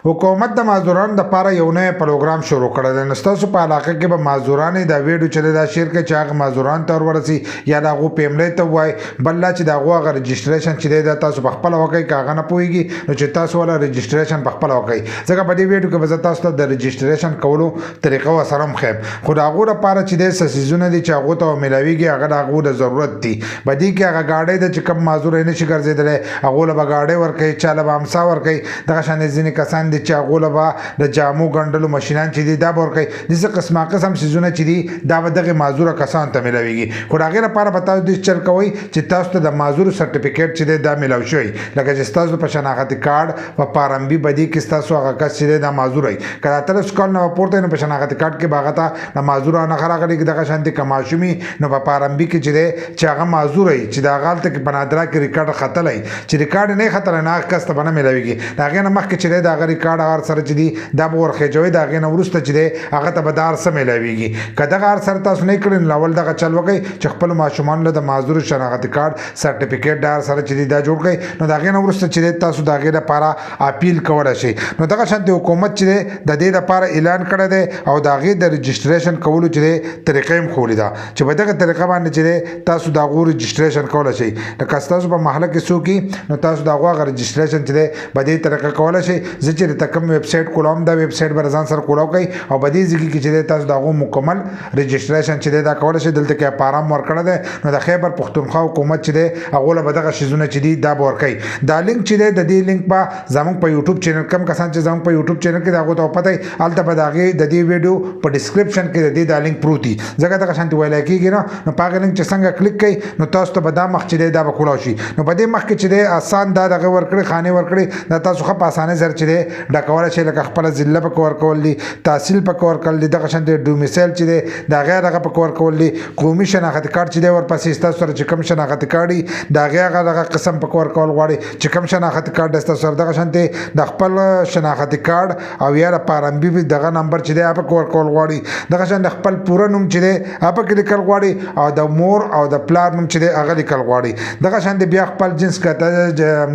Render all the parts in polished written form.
حکومت د معذورانو د لپاره یو نوی پروګرام شروع کړی دی. نو ستاسو په علاقه کې به معذورانې دا ویډیو چې دی دا شیر کړئ چې هغه معذورانو ته ورورسي یا د هغو فیملی ته ووایي. بل دا چې د هغو هغه رجسټریشن چې دی دا تاسو په خپله وکړئ. که هغه نه پوهېږي نو چې تاسو والا رجسټریشن په خپله وکړئ. ځکه په دې ویډیو کې به زه تاسو ته د رجسټریشن کولو طریقه ورسره هم ښیم. خو د هغو لپاره چې دی څه څیزونه دي چې هغو ته میلاویږي هغه د هغو د ضرورت دي. په دې کې هغه ګاډۍ ده چې کوم معذور یې نشي ګرځېدلی هغو له به ګاډۍ ورکوي، چا له به امسا ورکوي. دغه شانې ځینې کسان دي چې هغو له به د جامو ګنډلو مشینان چې دي دا به ورکوي. داسې قسما قسم څیزونه چې دي دا به دغې معذوره کسانو ته میلاویږي. خو د هغې لپاره به تاسو داسې چل کوئ چې تاسو ته د معذور سرټیفیکیټ چې دی دا میلاو شوی. لکه چې ستاسو په شناختي کارډ په پارمبي بدي کې ستاسو هغه کس چې دی دا معذور وي. که د 18 کال نه پورته وي نو په شناختي کارډ کې به هغه ته د معذوره نښه راغلي. دغه شانتې که ماشوم وي نو په پارمبي کې چې دی چې هغه معذور وي چې د هغه هلته کې په نادره کې ریکارډ ختلی چې ریکارډ نه یې ختلی نو هغه کس ته به نه میلاویږي. د هغې نه مخکې چې دی د هغه ریکارډ هغه سره چې دي دا به ورخېجوئ. د هغې نه وروسته چې دی هغه ته به دا هر څه میلاویږي. که دغه هر سره تاسو نه یې کړي نو اول دغه چل وکړئ چې خپلو ماشومانو له د معذور شناختي کارډ سرټیفیکیټ د هر سره چې دی دا جوړ کړئ. نو د هغې نه وروسته چې دی تاسو د هغې لپاره اپیل کولی شئ. نو دغه شانتې حکومت چې دی د دې لپاره اعلان کړی دی او د هغې د رجسټریشن کولو چې دی طریقه یې هم ښولې ده چې په دغه طریقه باندې چې دی تاسو د هغو رجسټریشن کولی شئ. لکه ستاسو په محله کې څوک نو تاسو د هغو هغه رجسټریشن چې دی په دې طریقه کولی شئ. زه چې درته کوم ویبسایټ کولاوم دا ویبسایټ به ځان سره کولاو کوئ او په دې ځای کې چې دی تاسو د هغو مکمل رجسټریشن چې دی دا کولی شئ. دلته کې فارم ورکړی دی نو د خیبر پښتونخوا حکومت چې دی هغو له به دغه شیزونه چې دي دا به ورکوي. دا لینک چې دی د دې لینک به زموږ په یوټیوب چینل کم کسان چې زموږ په یوټیوب چینل کې د هغو ته پته وي هلته به د هغې د دې ویډیو په ډسکرپشن کې د دې دا لینک پروت وي. ځکه دغه شانتې ویلی کېږي نو په هغه لینک چې څنګه کلیک کوئ نو تاسو ته به دا مخ چې دی دا به کولاو شي. نو په دې مخ کې چې دی آسان دا دغه ورکړي خانې ورکړي دا تاسو ښه په اسانۍ سره چې دی ډکولی شئ. لکه خپله ضلع پکې ورکول دي، تحصیل پکې ورکول دي، دغه شانتې ډومیسایل چې دی د هغې دغه پکې ورکول دي، قومي شناختي کارډ چې دی ورپسې ستاسو سره چې کوم شناختي کارډ وي د هغې هغه دغه قسم پکې ورکول غواړي چې کوم شناختي کارډ دی ستاسو سره دغه شانتې د خپل شناختي کارډ او یا د پارمبي دغه نمبر چې دی هغه پکې ورکول غواړي. دغه شان د خپل پوره نوم چې دی هغه پکې لیکل غواړي او د مور او د پلار نوم چې دی هغه لیکل غواړي. دغه شان د بیا خپل جنس که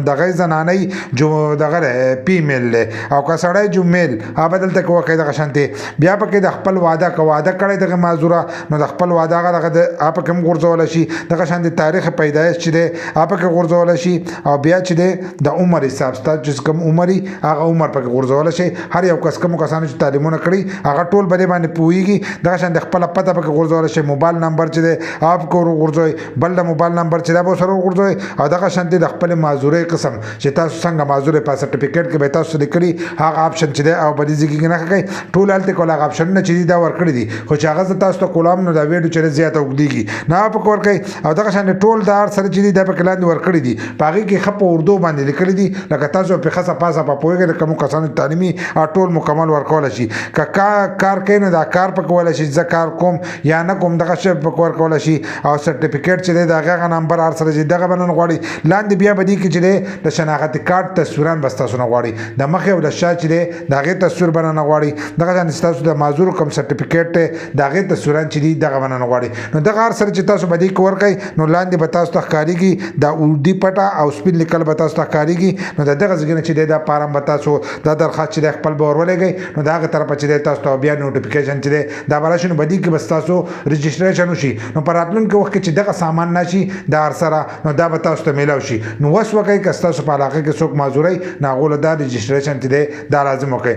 دغه زنانۍ جو دغه فیمیل دی او که سړی جو میل هغه به دلته کې وکړئ. دغه شانتې بیا پکې د خپل واده که واده کړی دغه معذوره نو د خپل واده هغه دغه هغه پکې هم غورځولی شي. دغه شان د تاریخ پیدایش چې دی هغه پکې غورځولی شي او بیا چې دی د عمر حساب ستاسو چې کوم عمر وي هغه عمر پکې غورځولی شي. هر یو کس کومو کسانو چې تعلیمونه کړي هغه ټول په دې باندې پوهېږي. دغه شان د خپله پته پکې غورځولی شي. موبایل نمبر چې دی هغه پکې وغورځوئ. بل د موبایل نمبر چې دا به ورسره وغورځوئ او دغه شانتې د خپلې معذورۍ قسم چې تاسو څنګه معذور په سرټیفیکیټ کې به تاسو لیکلي هغه آپشن چې دی او په دې ځای کې نښه کوئ. ټول هلته کول هغه آپشنونه چې دي دا ورکړي دي خو چې هغه زه تاسو ته کولام نو دا ویډیو چې دی زیاته اوږدېږي نو هغه پکې ورکوئ. او دغه شان ټول دا هر سره چې دي دا پکې لاندې ورکړي دي په هغې کې ښه په اردو باندې لیکلي دي لکه تاسو پرې ښه صفا صفا پوهېږئ. لکه کومو کسانو تعلیمي ټول مکمل ورکولی شي. که کار کوئ نو دا کار پکې ویلی شي زه کار کوم یا نه کوم دغه شی پکې ورکولی شي. او سرټیفیکیټ چې دی د هغې هغه نمبر هر سره چې دغه به نن غواړي. لاندې بیا به دې کې چې دی د شناختي کارډ تصویران به ستاسو نه غواړي. د مخې او د شا چې دی د هغې تصویر به نه غواړي. دغه شان ستاسو د معذور کوم سرټیفیکیټ دی د هغې تصویران چې دي دغه به نه غواړي. نو دغه هر سره چې تاسو به دې کې ورکوئ نو لاندې به تاسو ته ښکارېږي دا اردي پټه او سپین لیکل به تاسو ته ښکارېږي. نو د دغه ځای نه چې دی دا فارم به تاسو دا درخواست چې دی خپل به ورولېږئ نو د هغې طرفه چې دی تاسو ته بیا نوټیفیکیشن چې دی دا به راشي نو په دې کې به ستاسو رجسټریشن وشي. نو په راتلونکي وخت کې چې دغه سامان نشي د هر سره نو دا به تاسو ته میلاو شي. نو وس وکئ که ستاسو په علاقه کې څوک معذور وي نو هغو له دا رجسټریشن چې دی دا لازم وکړئ.